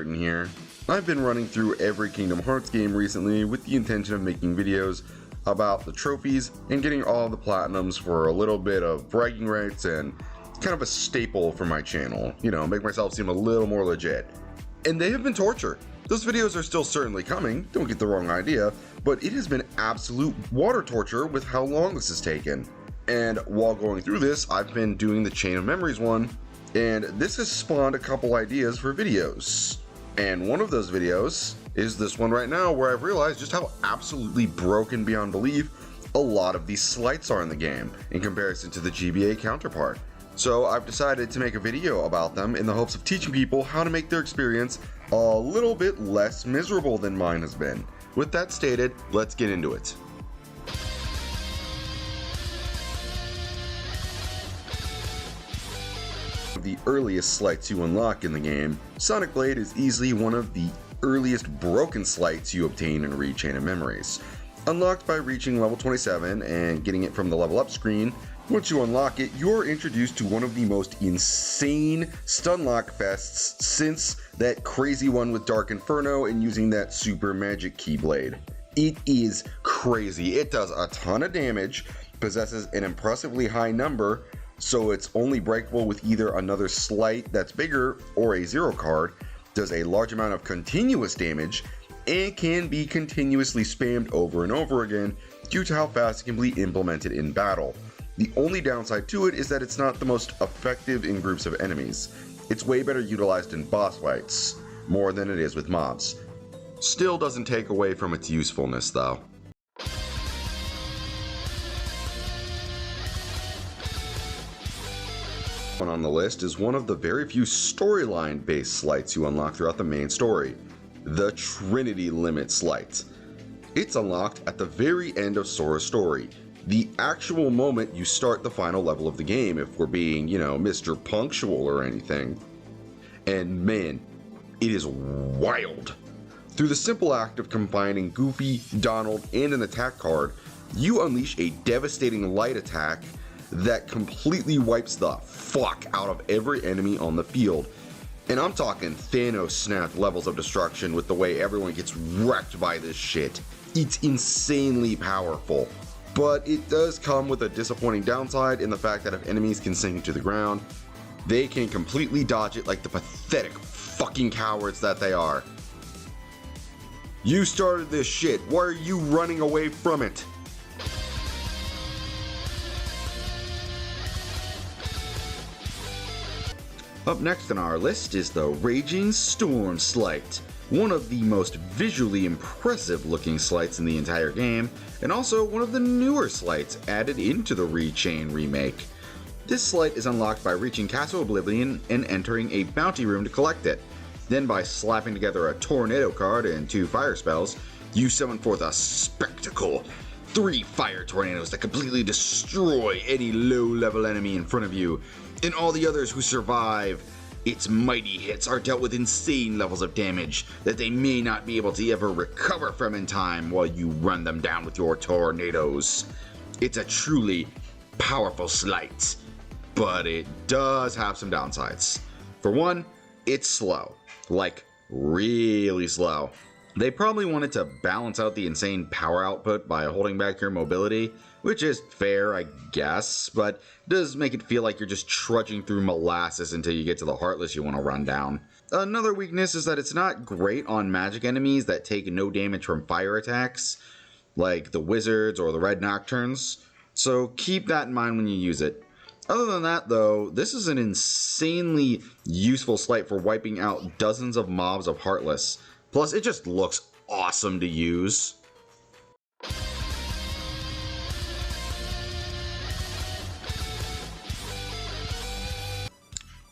curtain here. I've been running through every Kingdom Hearts game recently with the intention of making videos about the trophies and getting all the platinums for a little bit of bragging rights and kind of a staple for my channel. You know, make myself seem a little more legit. And they have been torture. Those videos are still certainly coming, don't get the wrong idea, but it has been absolute water torture with how long this has taken. And while going through this, I've been doing the Chain of Memories one, and this has spawned a couple ideas for videos. And one of those videos is this one right now, where I've realized just how absolutely broken beyond belief a lot of these slights are in the game in comparison to the GBA counterpart. So I've decided to make a video about them in the hopes of teaching people how to make their experience a little bit less miserable than mine has been. With that stated, let's get into it. The earliest slights you unlock in the game, Sonic Blade is easily one of the earliest broken slights you obtain in Re Chain of Memories. Unlocked by reaching level 27 and getting it from the level up screen, once you unlock it, you're introduced to one of the most insane stunlock fests since that crazy one with Dark Inferno and using that super magic keyblade. It is crazy. It does a ton of damage, possesses an impressively high number, so it's only breakable with either another slight that's bigger or a zero card, does a large amount of continuous damage, and can be continuously spammed over and over again due to how fast it can be implemented in battle. The only downside to it is that it's not the most effective in groups of enemies. It's way better utilized in boss fights, more than it is with mobs. Still doesn't take away from its usefulness though. On the list is one of the very few storyline based slights you unlock throughout the main story, the Trinity Limit Slight. It's unlocked at the very end of Sora's story, the actual moment you start the final level of the game, if we're being, you know, Mr. Punctual or anything. And man, it is wild. Through the simple act of combining Goofy, Donald, and an attack card, you unleash a devastating light attack that completely wipes the fuck out of every enemy on the field. And I'm talking Thanos snapped levels of destruction with the way everyone gets wrecked by this shit. It's insanely powerful. But it does come with a disappointing downside in the fact that if enemies can sink into the ground, they can completely dodge it like the pathetic fucking cowards that they are. You started this shit, why are you running away from it? Up next on our list is the Raging Storm Slight, one of the most visually impressive looking slights in the entire game, and also one of the newer slights added into the Re Chain remake. This slight is unlocked by reaching Castle Oblivion and entering a bounty room to collect it. Then by slapping together a tornado card and 2 fire spells, you summon forth a spectacle. 3 fire tornadoes that completely destroy any low-level enemy in front of you, and all the others who survive its mighty hits are dealt with insane levels of damage that they may not be able to ever recover from in time while you run them down with your tornadoes. It's a truly powerful slight, but it does have some downsides. For one, it's slow, like really slow. They probably wanted to balance out the insane power output by holding back your mobility, which is fair, I guess, but does make it feel like you're just trudging through molasses until you get to the Heartless you want to run down. Another weakness is that it's not great on magic enemies that take no damage from fire attacks, like the Wizards or the Red Nocturnes, so keep that in mind when you use it. Other than that though, this is an insanely useful slight for wiping out dozens of mobs of Heartless. Plus, it just looks awesome to use.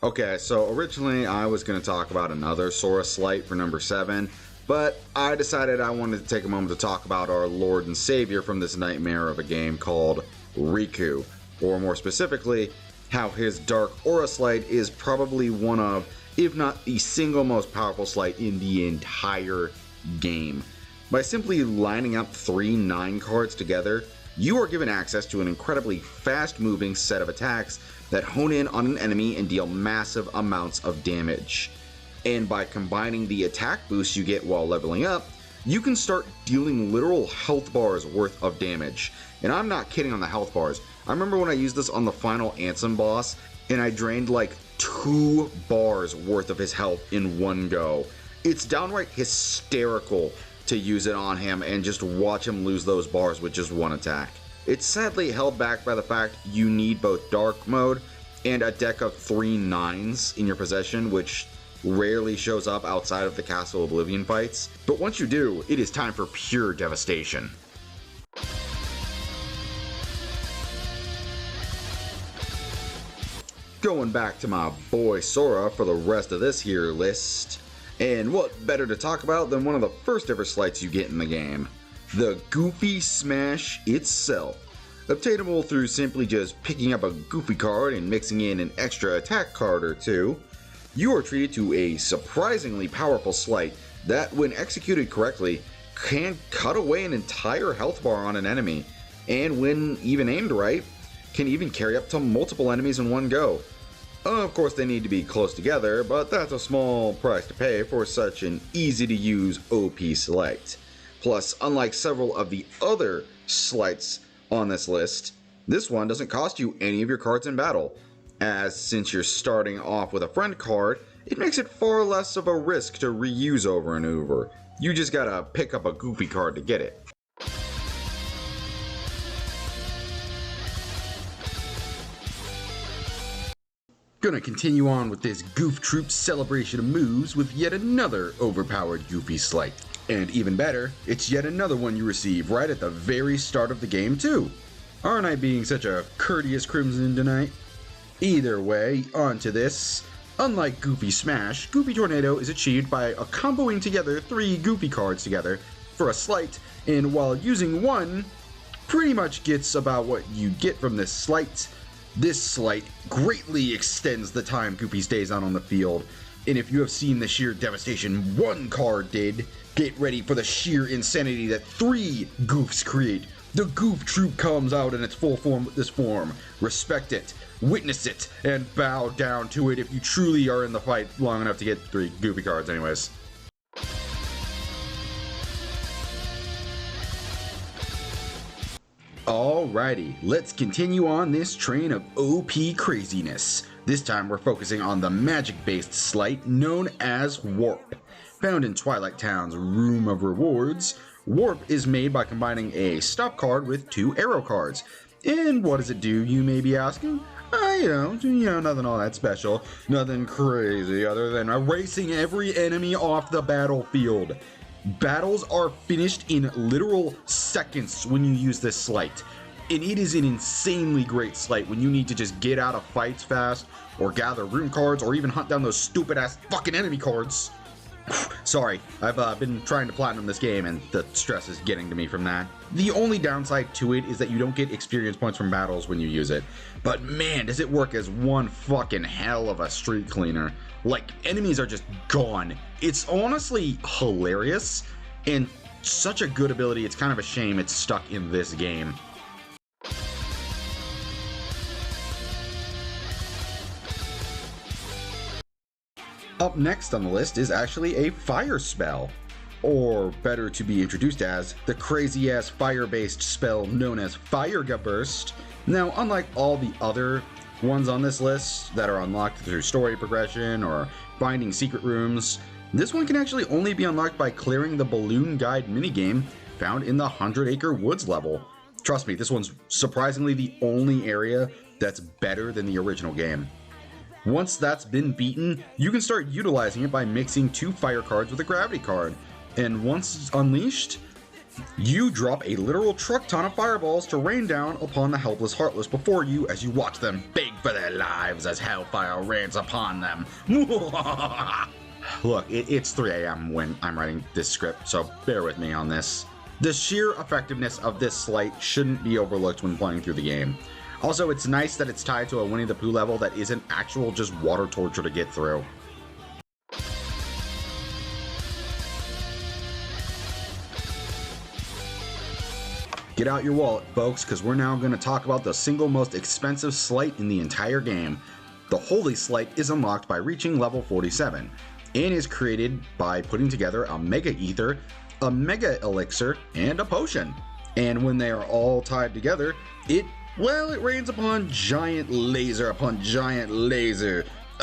Okay, so originally I was going to talk about another Sora slight for number 7, but I decided I wanted to take a moment to talk about our Lord and Savior from this nightmare of a game called Riku, or more specifically, how his Dark Aura slight is probably one of, if not the single most powerful slight in the entire game. By simply lining up 3 9 cards together, you are given access to an incredibly fast-moving set of attacks that hone in on an enemy and deal massive amounts of damage. and by combining the attack boost you get while leveling up, you can start dealing literal health bars worth of damage. And I'm not kidding on the health bars. I remember when I used this on the final Ansem boss, and I drained like 2 bars worth of his health in one go. It's downright hysterical to use it on him and just watch him lose those bars with just one attack. It's sadly held back by the fact you need both dark mode and a deck of 3 9s in your possession, which rarely shows up outside of the Castle Oblivion fights. But once you do, it is time for pure devastation. Going back to my boy Sora for the rest of this here list. And what better to talk about than one of the first ever slights you get in the game, the Goofy Smash itself. Obtainable through simply just picking up a Goofy card and mixing in an extra attack card or two, you are treated to a surprisingly powerful sleight that, when executed correctly, can cut away an entire health bar on an enemy, and when even aimed right, can even carry up to multiple enemies in one go. Of course, they need to be close together, but that's a small price to pay for such an easy to use OP sleight. Plus, unlike several of the other sleights on this list, this one doesn't cost you any of your cards in battle, as since you're starting off with a friend card, it makes it far less of a risk to reuse over and over. You just gotta pick up a Goofy card to get it. Gonna continue on with this Goof Troop celebration of moves with yet another overpowered Goofy sleight. And even better, it's yet another one you receive right at the very start of the game too. Aren't I being such a courteous Crimson tonight? Either way, on to this. Unlike Goofy Smash, Goofy Tornado is achieved by comboing together 3 Goofy cards together for a sleight, and while using one pretty much gets about what you get from this sleight. This sleight greatly extends the time Goofy stays out on the field, and if you have seen the sheer devastation one card did, get ready for the sheer insanity that 3 Goofs create. The Goof Troop comes out in its full form with this form. Respect it, witness it, and bow down to it if you truly are in the fight long enough to get 3 Goofy cards anyways. Alrighty, let's continue on this train of OP craziness. This time we're focusing on the magic-based sleight known as Warp. Found in Twilight Town's Room of Rewards, Warp is made by combining a stop card with 2 arrow cards. And what does it do, you may be asking? Nothing all that special, nothing crazy other than erasing every enemy off the battlefield. Battles are finished in literal seconds when you use this sleight, and it is an insanely great sleight when you need to just get out of fights fast, or gather rune cards, or even hunt down those stupid ass fucking enemy cards. Sorry, I've been trying to platinum this game and the stress is getting to me from that. The only downside to it is that you don't get experience points from battles when you use it, but man does it work as one fucking hell of a street cleaner. Like, enemies are just gone. It's honestly hilarious and such a good ability, it's kind of a shame it's stuck in this game. Up next on the list is actually a fire spell, or better to be introduced as, the crazy ass fire based spell known as Fire Burst. Now, unlike all the other ones on this list that are unlocked through story progression or finding secret rooms, this one can actually only be unlocked by clearing the Balloon Guide minigame found in the 100 Acre Woods level. Trust me, this one's surprisingly the only area that's better than the original game. Once that's been beaten, you can start utilizing it by mixing 2 fire cards with a gravity card, and once it's unleashed, you drop a literal truck ton of fireballs to rain down upon the helpless heartless before you as you watch them beg for their lives as hellfire rains upon them. Look, it's 3 AM when I'm writing this script, so bear with me on this. The sheer effectiveness of this sleight shouldn't be overlooked when playing through the game. Also, it's nice that it's tied to a Winnie the Pooh level that isn't actual just water torture to get through. Get out your wallet, folks, because we're now going to talk about the single most expensive sleight in the entire game. The Holy Sleight is unlocked by reaching level 47. and is created by putting together a Mega Ether, a Mega Elixir, and a Potion. And when they are all tied together, it rains upon giant laser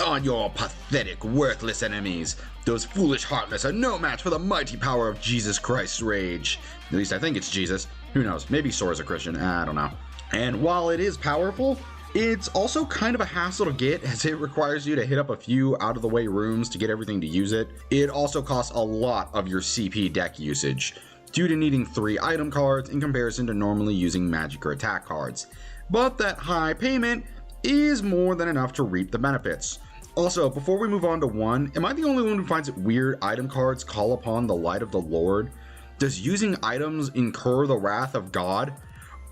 on your pathetic, worthless enemies. Those foolish heartless are no match for the mighty power of Jesus Christ's rage. At least I think it's Jesus. Who knows? Maybe Sora's a Christian. I don't know. And while it is powerful, it's also kind of a hassle to get, as it requires you to hit up a few out-of-the-way rooms to get everything to use it. It also costs a lot of your CP deck usage, due to needing 3 item cards in comparison to normally using magic or attack cards. But that high payment is more than enough to reap the benefits. Also, before we move on to 1, am I the only one who finds it weird item cards call upon the light of the Lord? Does using items incur the wrath of God?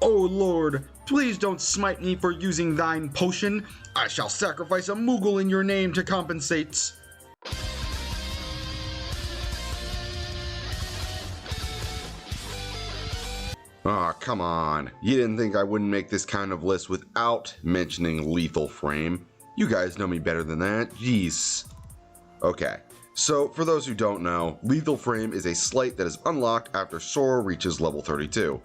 O Lord, please don't smite me for using thine potion. I shall sacrifice a Moogle in your name to compensate. Aw, come on. You didn't think I wouldn't make this kind of list without mentioning Lethal Frame. You guys know me better than that. Jeez. Okay, so for those who don't know, Lethal Frame is a sleight that is unlocked after Sora reaches level 32.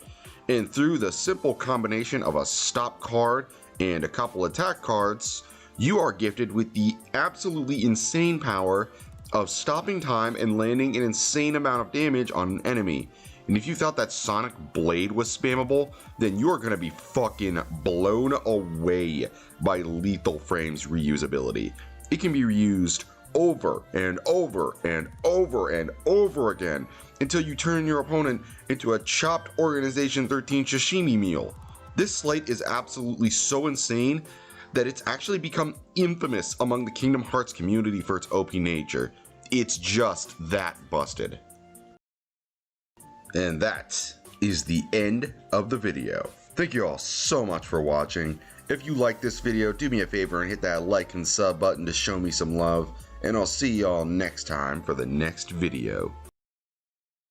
And through the simple combination of a stop card and a couple attack cards, you are gifted with the absolutely insane power of stopping time and landing an insane amount of damage on an enemy. And if you thought that Sonic Blade was spammable, then you're gonna be fucking blown away by Lethal Frame's reusability. It can be reused over and over and over and over again until you turn your opponent into a chopped Organization 13 sashimi meal. This sleight is absolutely so insane that it's actually become infamous among the Kingdom Hearts community for its OP nature. It's just that busted. And that is the end of the video. Thank you all so much for watching. If you like this video, do me a favor and hit that like and sub button to show me some love. And I'll see y'all next time for the next video.